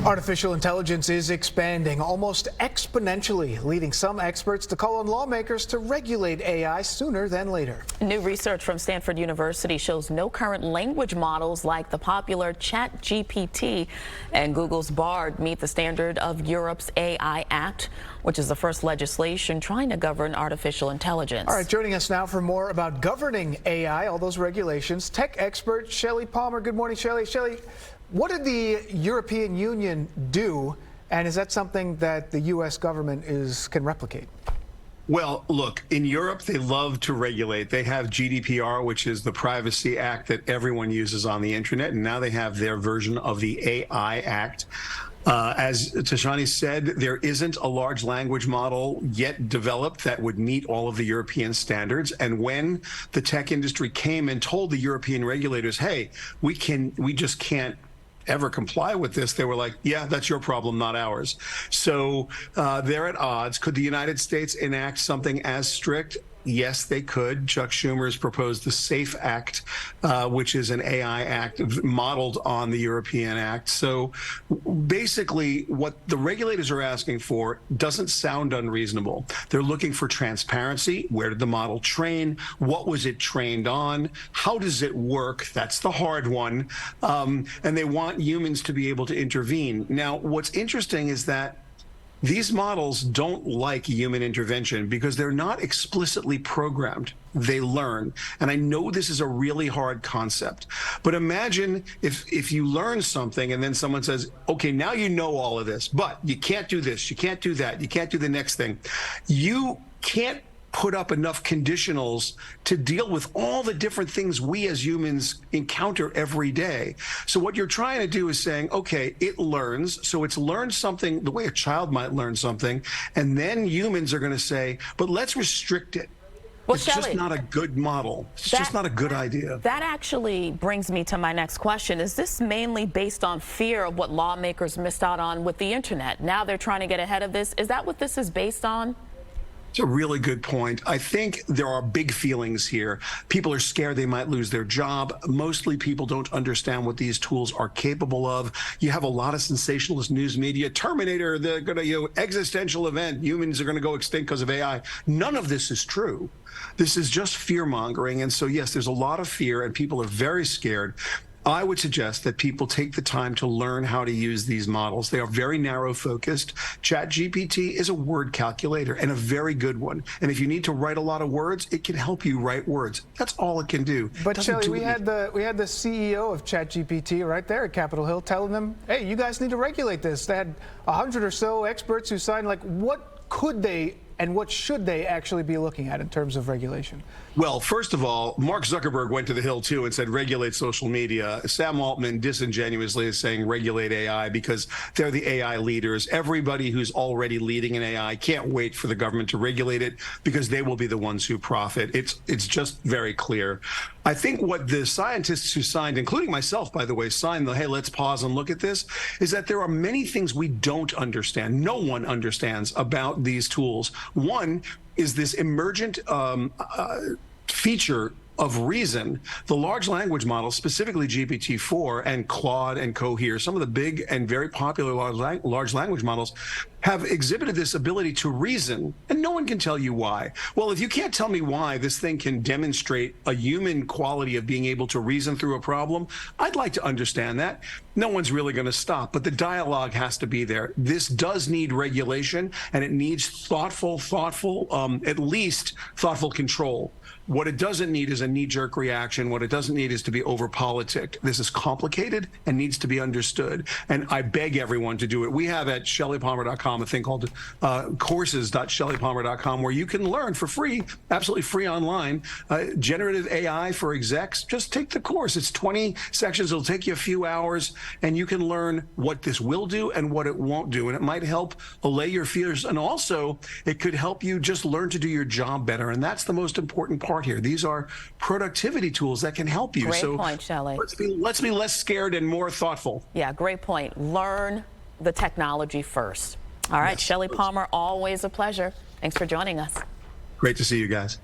Artificial intelligence is expanding almost exponentially, leading some experts to call on lawmakers to regulate AI sooner than later. New research from Stanford University shows no current language models like the popular ChatGPT and Google's Bard meet the standard of Europe's AI Act, which is the first legislation trying to govern artificial intelligence. All right, joining us now for more about governing AI, all those regulations, tech expert Shelly Palmer. Good morning, Shelly. Shelly, what did the European Union do, and is that something that the U.S. government can replicate? Well, look, in Europe, they love to regulate. They have GDPR, which is the Privacy Act that everyone uses on the internet, and now they have their version of the AI Act. As Tashanea said, there isn't a large language model yet developed that would meet all of the European standards. And when the tech industry came and told the European regulators, hey, we just can't ever comply with this, they were like, yeah, that's your problem, not ours. So they're at odds. Could the United States enact something as strict? Yes, they could. Chuck Schumer has proposed the SAFE Act, which is an AI act modeled on the European Act. So basically, what the regulators are asking for doesn't sound unreasonable. They're looking for transparency. Where did the model train? What was it trained on? How does it work? That's the hard one. And they want humans to be able to intervene. Now, what's interesting is that these models don't like human intervention because they're not explicitly programmed. They learn. And I know this is a really hard concept, but imagine if you learn something and then someone says, okay, now you know all of this, but you can't do this, you can't do that, you can't do the next thing. You can't put up enough conditionals to deal with all the different things we as humans encounter every day. So what you're trying to do is saying, okay, it learns. So it's learned something the way a child might learn something. And then humans are going to say, but let's restrict it. Well, it's Shelly, just not a good model. It's just not a good idea. That actually brings me to my next question. Is this mainly based on fear of what lawmakers missed out on with the internet? Now they're trying to get ahead of this. Is that what this is based on? It's a really good point. I think there are big feelings here. People are scared they might lose their job. Mostly people don't understand what these tools are capable of. You have a lot of sensationalist news media. Terminator, the existential event. Humans are going to go extinct because of AI. None of this is true. This is just fear mongering. And so, yes, there's a lot of fear and people are very scared. I would suggest that people take the time to learn how to use these models. They are very narrow focused. ChatGPT is a word calculator and a very good one. And if you need to write a lot of words, it can help you write words. That's all it can do. But Shelly, we had the CEO of ChatGPT right there at Capitol Hill telling them, hey, you guys need to regulate this. They had 100 or so experts who signed. Like, what could they and what should they actually be looking at in terms of regulation? Well, first of all, Mark Zuckerberg went to the Hill, too, and said regulate social media. Sam Altman disingenuously is saying regulate AI because they're the AI leaders. Everybody who's already leading in AI can't wait for the government to regulate it because they will be the ones who profit. It's just very clear. I think what the scientists who signed, including myself, by the way, signed the, hey, let's pause and look at this, is that there are many things we don't understand. No one understands about these tools. One is this emergent feature of reason. The large language models, specifically GPT-4 and Claude and Cohere, some of the big and very popular large language models have exhibited this ability to reason, and no one can tell you why. Well, if you can't tell me why this thing can demonstrate a human quality of being able to reason through a problem, I'd like to understand that. No one's really going to stop, but the dialogue has to be there. This does need regulation, and it needs thoughtful, at least thoughtful control. What it doesn't need is a knee-jerk reaction. What it doesn't need is to be over-politicked. This is complicated and needs to be understood. And I beg everyone to do it. We have at shellypalmer.com a thing called courses.shellypalmer.com where you can learn for free, absolutely free online, generative AI for execs. Just take the course. It's 20 sections. It'll take you a few hours, and you can learn what this will do and what it won't do. And it might help allay your fears. And also, it could help you just learn to do your job better. And that's the most important part here. These are productivity tools that can help you. Great point, Shelly. Let's be less scared and more thoughtful. Yeah, great point. Learn the technology first. All right, yes, Shelly Palmer, always a pleasure. Thanks for joining us. Great to see you guys.